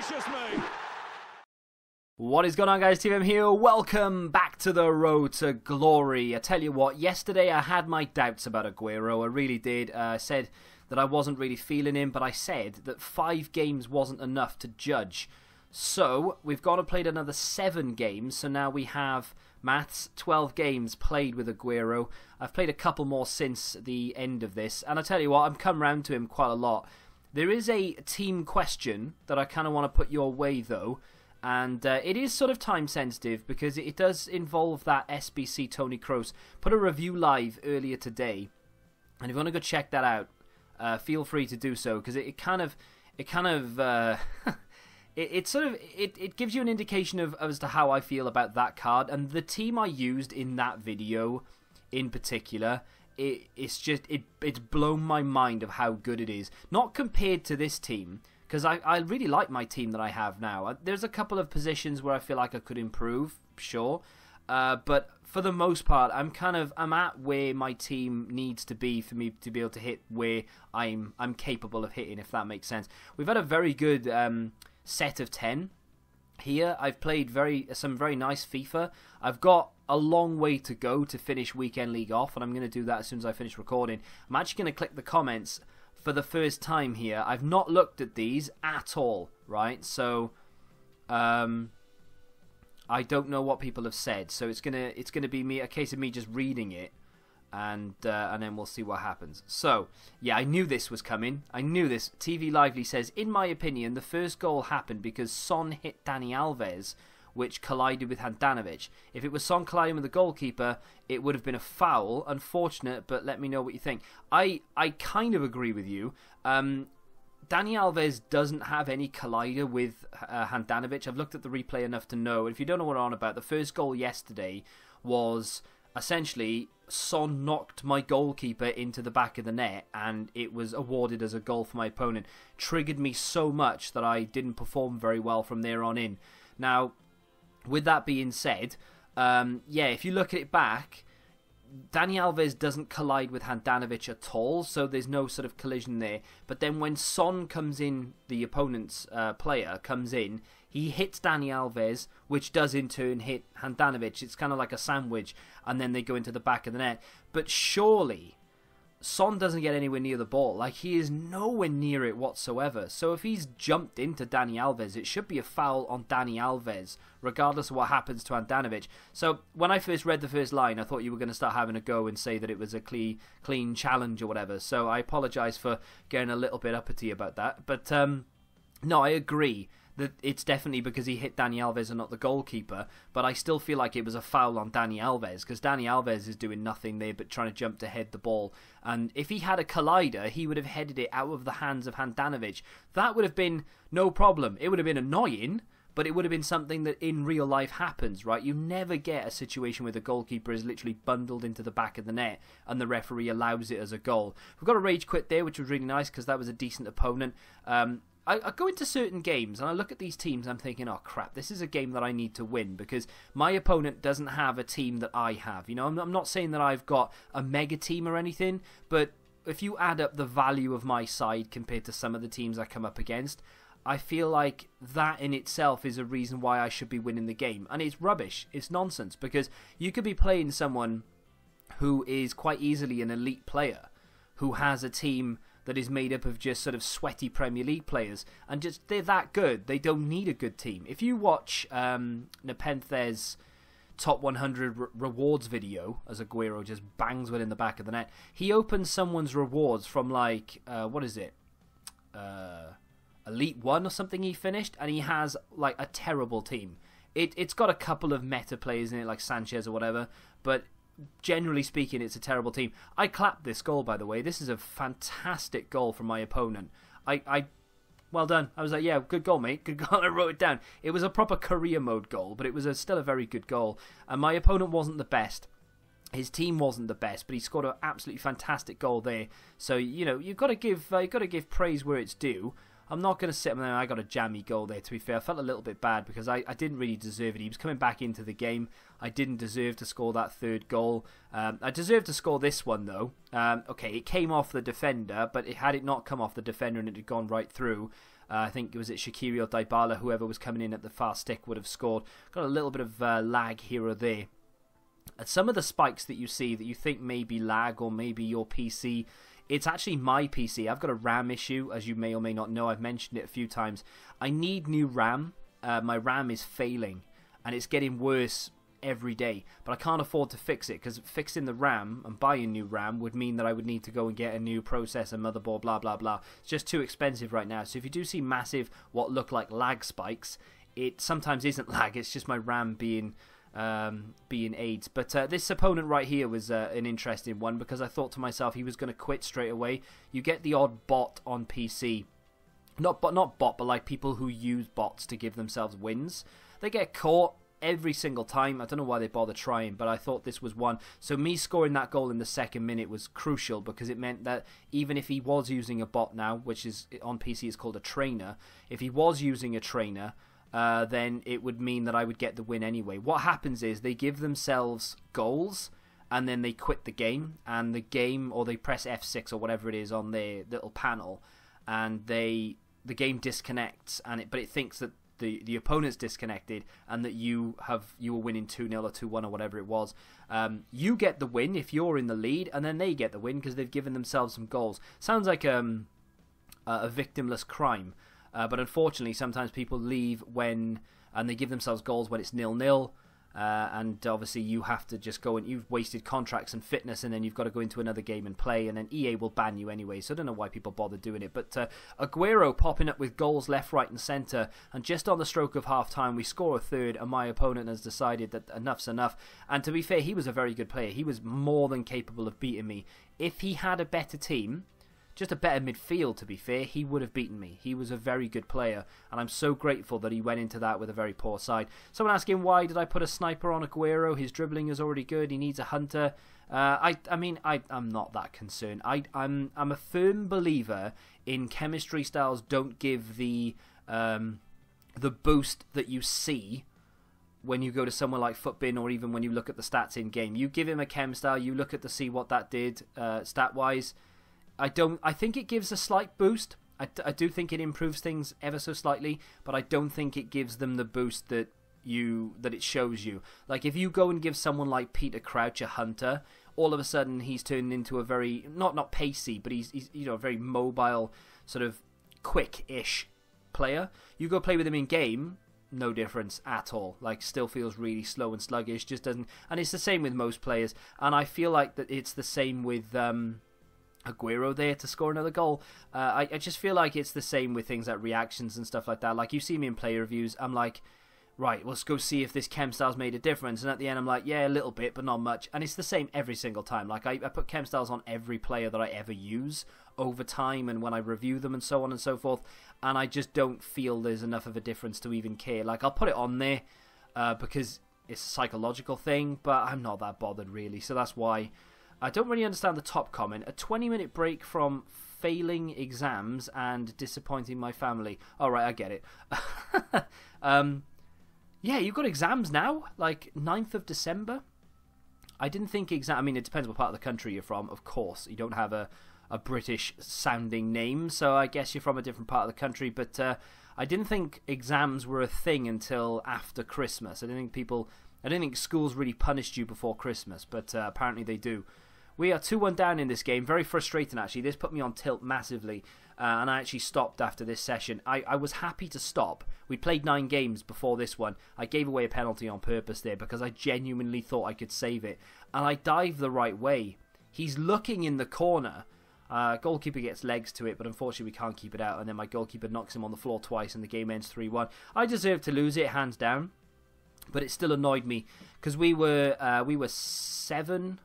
gracious me! What is going on, guys? TVM here. Welcome back to the road to glory. I tell you what, yesterday I had my doubts about Aguero. I really did. I said that I wasn't really feeling him, but I said that 5 games wasn't enough to judge. So we've gone and played another 7 games. So now we have, maths, 12 games played with Aguero. I've played a couple more since the end of this. And I tell you what, I've come round to him quite a lot. There is a team question that I kind of want to put your way, though. And it is sort of time sensitive because it does involve that SBC Tony Kroos. Put a review live earlier today, and if you want to go check that out, feel free to do so, because it gives you an indication of as to how I feel about that card. And the team I used in that video, in particular, it's blown my mind of how good it is. Not compared to this team, because I really like my team that I have now. There's a couple of positions where I feel like I could improve, sure. But for the most part, I'm at where my team needs to be for me to be able to hit where I'm capable of hitting, if that makes sense. We've had a very good set of 10 here. I've played some very nice FIFA. I've got a long way to go to finish Weekend League off, and I'm going to do that as soon as I finish recording. I'm actually going to click the comments for the first time here. I've not looked at these at all, right? So I don't know what people have said. So it's gonna be a case of me just reading it, and then we'll see what happens. So yeah, I knew this was coming. I knew this. TV Lively says, in my opinion, the first goal happened because Son hit Dani Alves, which collided with Handanovic. If it was Son colliding with the goalkeeper, it would have been a foul. Unfortunate, but let me know what you think. I kind of agree with you. Dani Alves doesn't have any collider with Handanovic. I've looked at the replay enough to know. If you don't know what I'm on about, the first goal yesterday was essentially Son knocked my goalkeeper into the back of the net, and it was awarded as a goal for my opponent. Triggered me so much that I didn't perform very well from there on in. Now, with that being said, yeah, if you look at it back, Dani Alves doesn't collide with Handanovic at all, so there's no sort of collision there. But then when Son comes in, the opponent's player comes in, he hits Dani Alves, which does in turn hit Handanovic. It's kind of like a sandwich, and then they go into the back of the net. But surely Son doesn't get anywhere near the ball. Like, he is nowhere near it whatsoever. So if he's jumped into Dani Alves, it should be a foul on Dani Alves, regardless of what happens to Handanovic. So when I first read the first line, I thought you were going to start having a go and say that it was a clean challenge or whatever. So I apologise for getting a little bit uppity about that. But no, I agree that it's definitely because he hit Dani Alves and not the goalkeeper, but I still feel like it was a foul on Dani Alves, because Dani Alves is doing nothing there but trying to jump to head the ball, and if he had a collider, he would have headed it out of the hands of Handanovic. That would have been no problem. It would have been annoying, but it would have been something that in real life happens, right? You never get a situation where the goalkeeper is literally bundled into the back of the net and the referee allows it as a goal. We've got a rage quit there, which was really nice because that was a decent opponent. I go into certain games and I look at these teams and I'm thinking, oh crap, this is a game that I need to win because my opponent doesn't have a team that I have. You know, I'm not saying that I've got a mega team or anything, but if you add up the value of my side compared to some of the teams I come up against, I feel like that in itself is a reason why I should be winning the game. And it's rubbish. It's nonsense, because you could be playing someone who is quite easily an elite player, who has a team that is made up of just sort of sweaty Premier League players, and just they're that good. They don't need a good team. If you watch Nepenthe's top 100 rewards video, as Aguero just bangs one in the back of the net, he opens someone's rewards from like what is it, Elite 1 or something he finished, and he has like a terrible team. It's got a couple of meta players in it, like Sanchez or whatever, but generally speaking, it's a terrible team. I clapped this goal, by the way. This is a fantastic goal from my opponent. Well done. I was like, yeah, good goal, mate. Good goal. I wrote it down. It was a proper career mode goal, but it was still a very good goal. And my opponent wasn't the best. His team wasn't the best, but he scored an absolutely fantastic goal there. So, you know, you've got to give praise where it's due. I'm not going to sit there. I got a jammy goal there, to be fair. I felt a little bit bad because I didn't really deserve it. He was coming back into the game. I didn't deserve to score that third goal. I deserved to score this one, though. Okay, it came off the defender, but had it not come off the defender and it had gone right through, I think it was Shaqiri or Dybala, whoever was coming in at the far stick would have scored. Got a little bit of lag here or there. Some of the spikes that you see that you think may be lag or maybe your PC, it's actually my PC. I've got a RAM issue, as you may or may not know. I've mentioned it a few times. I need new RAM. My RAM is failing, and it's getting worse every day. But I can't afford to fix it, because fixing the RAM and buying new RAM would mean that I would need to go and get a new processor, motherboard, blah, blah, blah. It's just too expensive right now. So if you do see massive, what look like lag spikes, it sometimes isn't lag. It's just my RAM being AIDS. But this opponent right here was an interesting one, because I thought to myself he was going to quit straight away. You get the odd bot on PC, not bot, but like people who use bots to give themselves wins. They get caught every single time. I don't know why they bother trying, but I thought this was one. So me scoring that goal in the second minute was crucial, because it meant that even if he was using a bot now, which is on PC is called a trainer, if he was using a trainer, then it would mean that I would get the win anyway. What happens is they give themselves goals and then they quit the game, and the game, or they press F6 or whatever it is on their little panel, and the game disconnects, but it thinks that the opponent's disconnected and that you were winning 2-0 or 2-1 or whatever it was. You get the win if you're in the lead, and then they get the win because they've given themselves some goals. Sounds like a victimless crime. But unfortunately, sometimes people leave and they give themselves goals when it's 0-0, and obviously you have to just go, and you've wasted contracts and fitness, and then you've got to go into another game and play, and then EA will ban you anyway. So I don't know why people bother doing it. But Aguero popping up with goals left, right, and centre, and just on the stroke of half time, we score a third, and my opponent has decided that enough's enough. And to be fair, he was a very good player. He was more than capable of beating me. If he had a better team, just a better midfield, to be fair, he would have beaten me. He was a very good player, and I'm so grateful that he went into that with a very poor side. Someone asking, why did I put a sniper on Aguero? His dribbling is already good. He needs a hunter. I'm not that concerned. I'm a firm believer in chemistry styles don't give the boost that you see when you go to somewhere like Footbin, or even when you look at the stats in game. You give him a chem style, you look at to see what that did stat wise. I think it gives a slight boost. I do think it improves things ever so slightly, but I don't think it gives them the boost that it shows you. Like if you go and give someone like Peter Crouch a hunter, all of a sudden he's turned into a very not pacey, but he's a very mobile, sort of quick-ish player. You go play with him in game, no difference at all. Like, still feels really slow and sluggish. Just doesn't. And it's the same with most players. And I feel like that it's the same with Aguero there to score another goal. I just feel like it's the same with things like reactions and stuff like that. Like, you see me in player reviews, I'm like, right, let's go see if this chem style's made a difference. And at the end, I'm like, yeah, a little bit, but not much. And it's the same every single time. Like, I put chem styles on every player that I ever use over time, and when I review them and so on and so forth. And I just don't feel there's enough of a difference to even care. Like, I'll put it on there because it's a psychological thing, but I'm not that bothered really. So that's why I don't really understand the top comment. A 20-minute break from failing exams and disappointing my family. All right, I get it. Yeah, you've got exams now, like 9th of December. I didn't think I mean, it depends what part of the country you're from, of course. You don't have a British-sounding name, so I guess you're from a different part of the country. But I didn't think exams were a thing until after Christmas. I didn't think schools really punished you before Christmas, but apparently they do. We are 2-1 down in this game. Very frustrating, actually. This put me on tilt massively, and I actually stopped after this session. I was happy to stop. We played 9 games before this one. I gave away a penalty on purpose there because I genuinely thought I could save it, and I dived the right way. He's looking in the corner. Goalkeeper gets legs to it, but unfortunately we can't keep it out, and then my goalkeeper knocks him on the floor twice, and the game ends 3-1. I deserved to lose it, hands down, but it still annoyed me because we were 7-2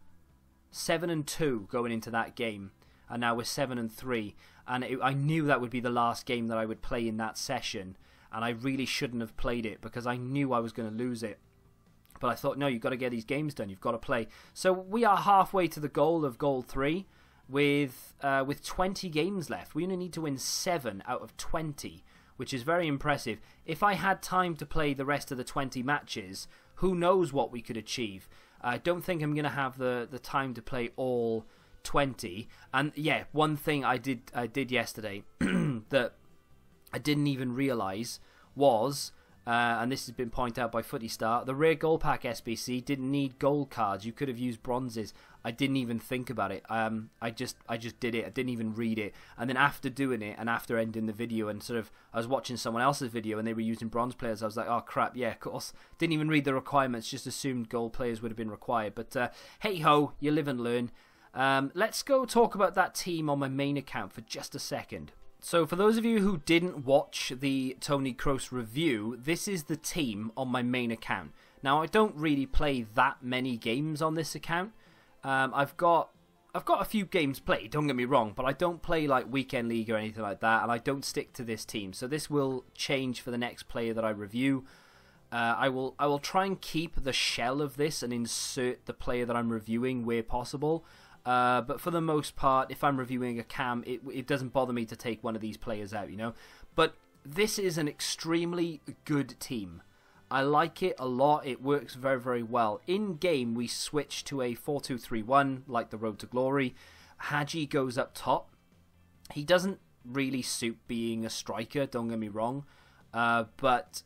going into that game, and now we're 7-3, and I knew that would be the last game that I would play in that session, and I really shouldn't have played it because I knew I was going to lose it. But I thought, no, you've got to get these games done, you've got to play. So we are halfway to the goal of goal 3. with 20 games left. We only need to win 7 out of 20, which is very impressive. If I had time to play the rest of the 20 matches, who knows what we could achieve. I don't think I'm going to have the time to play all 20. And yeah, one thing I did yesterday that I didn't even realise was, and this has been pointed out by Footy Star, the rare goal pack SBC didn't need gold cards. You could have used bronzes. I didn't even think about it. I just did it. I didn't even read it. And then after doing it and after ending the video and sort of I was watching someone else's video and they were using bronze players, I was like, oh crap, yeah, of course. Didn't even read the requirements, just assumed gold players would have been required. But hey ho, you live and learn. Let's go talk about that team on my main account for just a second. So for those of you who didn't watch the Tony Kroos review, this is the team on my main account. Now I don't really play that many games on this account. I've got a few games played, don't get me wrong, but I don't play like Weekend League or anything like that, and I don't stick to this team. So this will change for the next player that I review. I will try and keep the shell of this and insert the player that I'm reviewing where possible. But for the most part, if I'm reviewing a cam, it doesn't bother me to take one of these players out, you know. But this is an extremely good team. I like it a lot. It works very, very well. In game, we switch to a 4-2-3-1, like the Road to Glory. Hadji goes up top. He doesn't really suit being a striker, don't get me wrong. But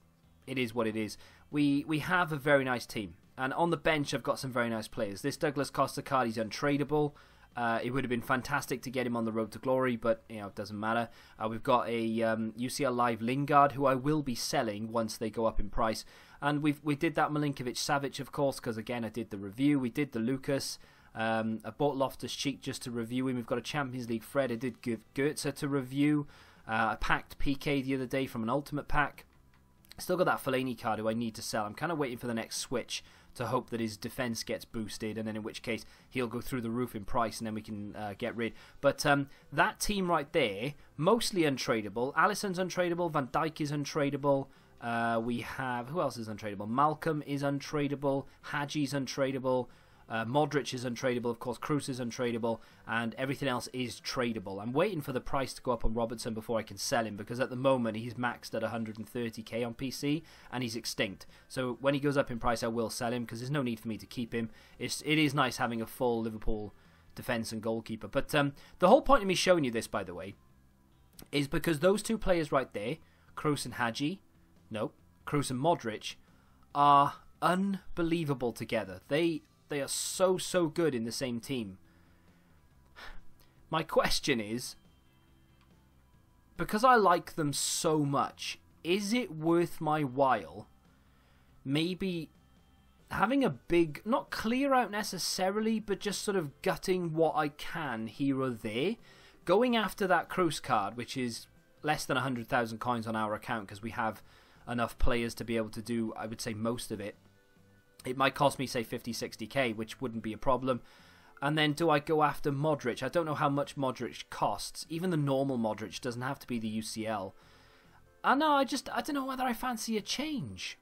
it is what it is. We have a very nice team. And on the bench, I've got some very nice players. This Douglas Costa card, he's untradeable. It would have been fantastic to get him on the Road to Glory, but you know, it doesn't matter. We've got a UCL Live Lingard, who I will be selling once they go up in price. And we did that Milinkovic-Savic, of course, because again, I did the review. We did the Lucas. I bought Loftus-Cheek just to review him. We've got a Champions League Fred. I did give Goetze to review. I packed PK the other day from an Ultimate Pack. Still got that Fellaini card who I need to sell. I'm kind of waiting for the next switch to hope that his defense gets boosted, and then in which case he'll go through the roof in price, and then we can get rid. But that team right there, mostly untradeable. Alisson's untradeable. Van Dijk is untradeable. We have, who else is untradeable? Malcolm is untradeable. Hadji's untradeable. Modric is untradeable, of course. Kroos is untradeable, and everything else is tradable. I'm waiting for the price to go up on Robertson before I can sell him, because at the moment he's maxed at 130k on PC and he's extinct. So when he goes up in price, I will sell him, because there's no need for me to keep him. It is nice having a full Liverpool defence and goalkeeper. But the whole point of me showing you this, by the way, is because those two players right there, Kroos and Hadji, Kroos and Modric, are unbelievable together. They are so good in the same team. My question is, because I like them so much, is it worth my while maybe having a big, not clear out necessarily, but just sort of gutting what I can here or there, going after that Kroos card, which is less than 100,000 coins on our account because we have enough players to be able to do, I would say, most of it. It might cost me, say, 50, 60k, which wouldn't be a problem. And then do I go after Modric? I don't know how much Modric costs. Even the normal Modric doesn't have to be the UCL. I know, I don't know whether I fancy a change.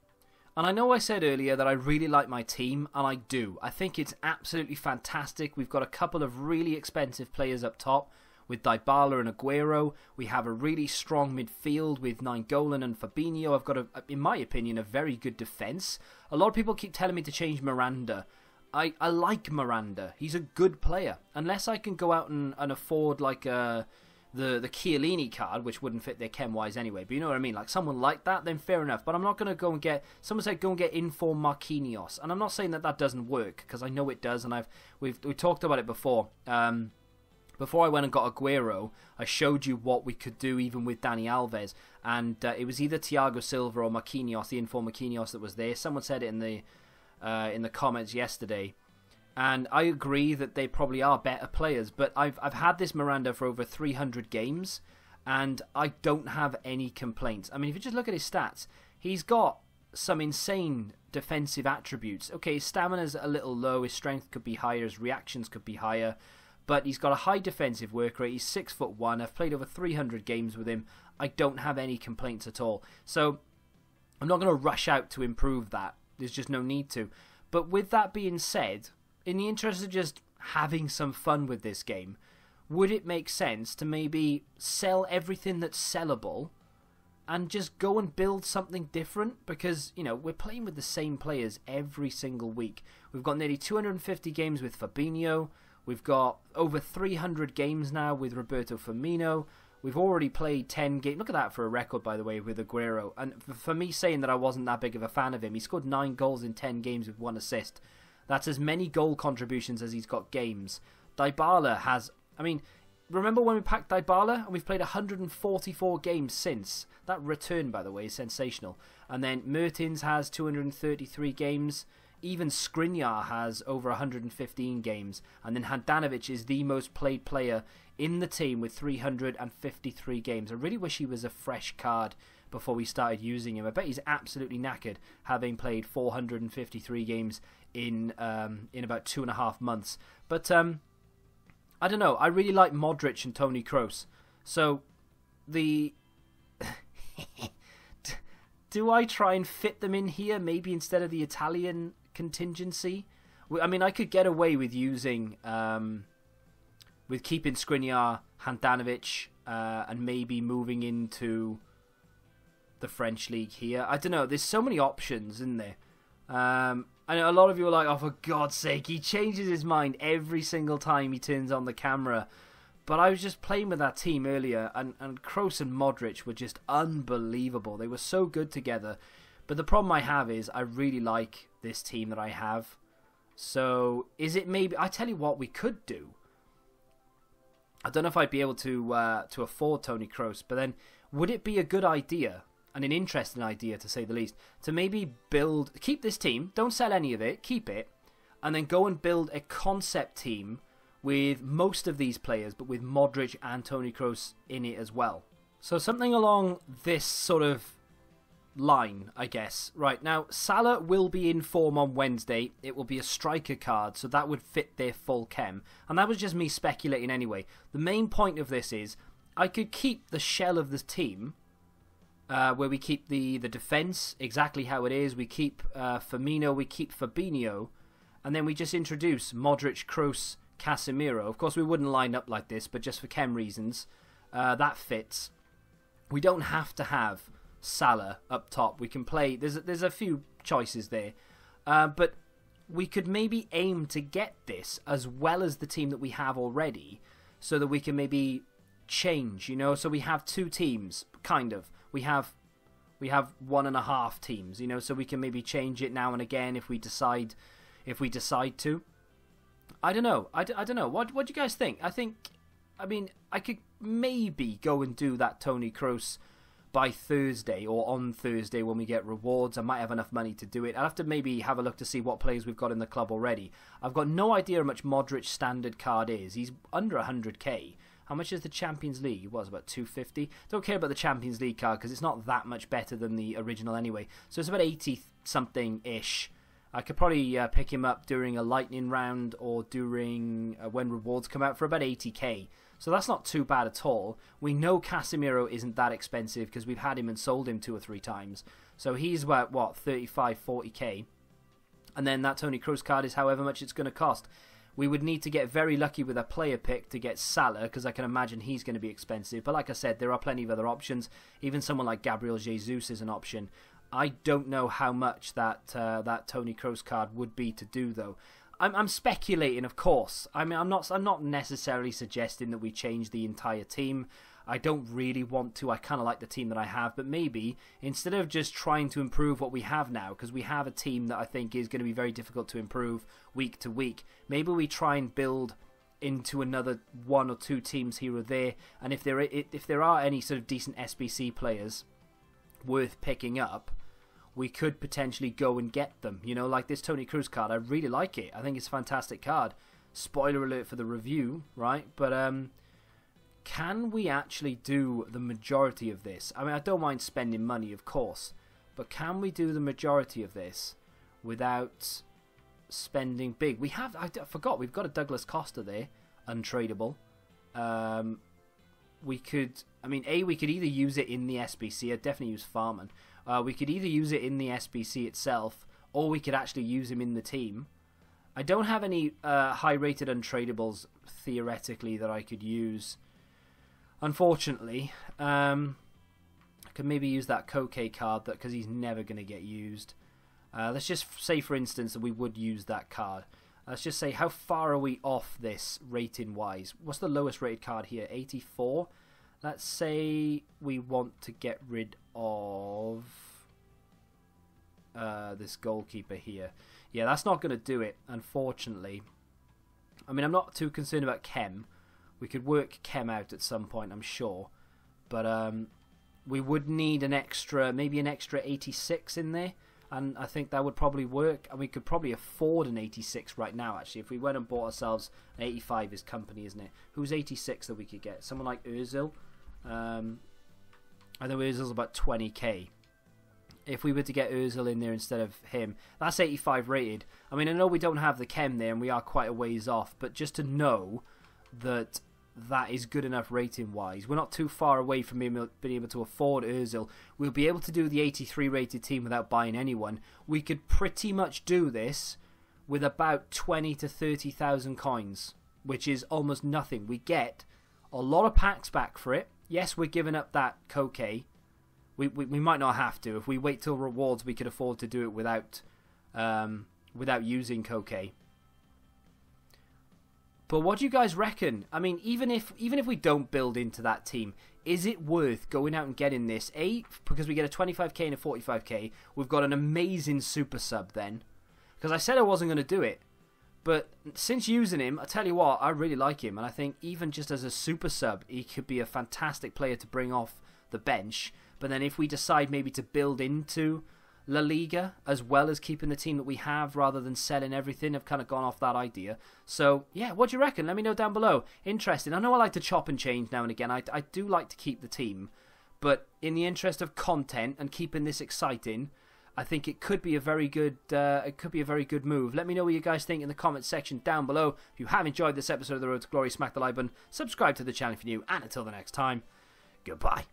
And I know I said earlier that I really like my team, and I do. I think it's absolutely fantastic. We've got a couple of really expensive players up top with Dybala and Aguero. We have a really strong midfield with Nainggolan and Fabinho. I've got, in my opinion, a very good defence. A lot of people keep telling me to change Miranda. I like Miranda. He's a good player. Unless I can go out and afford like the Chiellini card, which wouldn't fit their chem-wise anyway. But you know what I mean? Like someone like that, then fair enough. But I'm not going to go and get... Someone said go and get inform Marquinhos. And I'm not saying that doesn't work, because I know it does. And we talked about it before. Before I went and got Aguero, I showed you what we could do even with Dani Alves. And it was either Thiago Silva or Marquinhos, the inform Marquinhos that was there. Someone said it in the comments yesterday. And I agree that they probably are better players. But I've had this Miranda for over 300 games, and I don't have any complaints. I mean, if you just look at his stats, he's got some insane defensive attributes. Okay, his stamina's a little low, his strength could be higher, his reactions could be higher. But he's got a high defensive work rate. He's 6'1". I've played over 300 games with him. I don't have any complaints at all. So I'm not going to rush out to improve that. There's just no need to. But with that being said, in the interest of just having some fun with this game, would it make sense to maybe sell everything that's sellable and just go and build something different? Because, you know, we're playing with the same players every single week. We've got nearly 250 games with Fabinho. We've got over 300 games now with Roberto Firmino. We've already played 10 games. Look at that for a record, by the way, with Aguero. And for me saying that I wasn't that big of a fan of him, he scored 9 goals in 10 games with 1 assist. That's as many goal contributions as he's got games. Dybala has... I mean, remember when we packed Dybala? And we've played 144 games since. That return, by the way, is sensational. And then Mertens has 233 games. Even Skriniar has over 115 games. And then Handanovic is the most played player in the team with 353 games. I really wish he was a fresh card before we started using him. I bet he's absolutely knackered, having played 453 games in about 2.5 months. But I don't know. I really like Modric and Toni Kroos. So the do I try and fit them in here? Maybe instead of the Italian contingency. I mean, I could get away with using with keeping Skriniar, Handanovic, and maybe moving into the French league here. I don't know. There's so many options, isn't there? I know a lot of you are like, oh, for God's sake, he changes his mind every single time he turns on the camera. But I was just playing with that team earlier, and Kroos and Modric were just unbelievable. They were so good together. But the problem I have is I really like this team that I have. So is it maybe... I tell you what we could do. I don't know if I'd be able to afford Toni Kroos, but then would it be a good idea, and an interesting idea to say the least, to maybe keep this team, don't sell any of it, keep it, and then go and build a concept team with most of these players, but with Modric and Toni Kroos in it as well. So something along this sort of line, I guess. Right, now Salah will be in form on Wednesday. It will be a striker card, so that would fit their full chem. And that was just me speculating anyway. The main point of this is I could keep the shell of the team, where we keep the defence exactly how it is. We keep Firmino, we keep Fabinho, and then we just introduce Modric, Kroos, Casemiro. Of course, we wouldn't line up like this, but just for chem reasons, that fits. We don't have to have Salah up top. We can play... There's a few choices there. But we could maybe aim to get this as well as the team that we have already, so that we can maybe change, you know? So we have 2 teams, kind of. We have 1.5 teams, you know, so we can maybe change it now and again if we decide to. I don't know. I don't know. What do you guys think? I mean, I could maybe go and do that Toni Kroos by Thursday or on Thursday when we get rewards. I might have enough money to do it. I'll have to maybe have a look to see what players we've got in the club already. I've got no idea how much Modric standard card is. He's under 100k. How much is the Champions League? It was about 250. Don't care about the Champions League card because it's not that much better than the original anyway. So it's about 80 something-ish. I could probably pick him up during a lightning round or during when rewards come out for about 80k. So that's not too bad at all. We know Casemiro isn't that expensive because we've had him and sold him 2 or 3 times. So he's about, what, 35, 40k. And then that Toni Kroos card is however much it's going to cost. We would need to get very lucky with a player pick to get Salah, because I can imagine he's going to be expensive. But like I said, there are plenty of other options. Even someone like Gabriel Jesus is an option. I don't know how much that Toni Kroos card would be to do, though. I'm speculating, of course. I mean, I'm not necessarily suggesting that we change the entire team. I don't really want to. I kind of like the team that I have, but maybe instead of just trying to improve what we have now, because we have a team that I think is going to be very difficult to improve week to week, maybe we try and build into another 1 or 2 teams here or there. And if there are any sort of decent SBC players worth picking up, we could potentially go and get them. You know, like this Toni Kroos card. I really like it. I think it's a fantastic card. Spoiler alert for the review, right? But can we actually do the majority of this? I mean, I don't mind spending money, of course, but can we do the majority of this without spending big? We have, I forgot, we've got a Douglas Costa there, untradeable. We could, I mean, we could either use it in the SBC. I'd definitely use Farman. We could either use it in the SBC itself, or we could actually use him in the team. I don't have any high-rated untradables, theoretically, that I could use. Unfortunately. I could maybe use that Koke card, because he's never going to get used. Let's just say, for instance, that we would use that card. Let's just say, how far are we off this rating-wise? What's the lowest rated card here? 84? Let's say we want to get rid of this goalkeeper here. Yeah, that's not going to do it, unfortunately. I mean, I'm not too concerned about Kem. We could work Kem out at some point, I'm sure. But we would need an extra, maybe an extra 86 in there. And I think that would probably work. And we could probably afford an 86 right now, actually. If we went and bought ourselves an 85 is company, isn't it? Who's 86 that we could get? Someone like Ozil. I know Ozil's about 20k. If we were to get Ozil in there instead of him, that's 85 rated. I mean, I know we don't have the Chem there and we are quite a ways off, but just to know that that is good enough rating-wise. We're not too far away from being able to afford Ozil. We'll be able to do the 83 rated team without buying anyone. We could pretty much do this with about 20 to 30,000 coins, which is almost nothing. We get a lot of packs back for it. Yes, we're giving up that Koke. We might not have to. If we wait till rewards, we could afford to do it without using Koke. But what do you guys reckon? I mean, even if we don't build into that team, is it worth going out and getting this? Because we get a 25k and a 45k. We've got an amazing super sub then. Because I said I wasn't going to do it. But since using him, I tell you what, I really like him. And I think even just as a super sub, he could be a fantastic player to bring off the bench. But then if we decide maybe to build into La Liga, as well as keeping the team that we have rather than selling everything, I've kind of gone off that idea. So, yeah, what do you reckon? Let me know down below. Interesting. I know I like to chop and change now and again. I do like to keep the team. But in the interest of content and keeping this exciting, I think it could be a very good move. Let me know what you guys think in the comments section down below. If you have enjoyed this episode of The Road to Glory, smack the like button, subscribe to the channel if you're new, and until the next time, goodbye.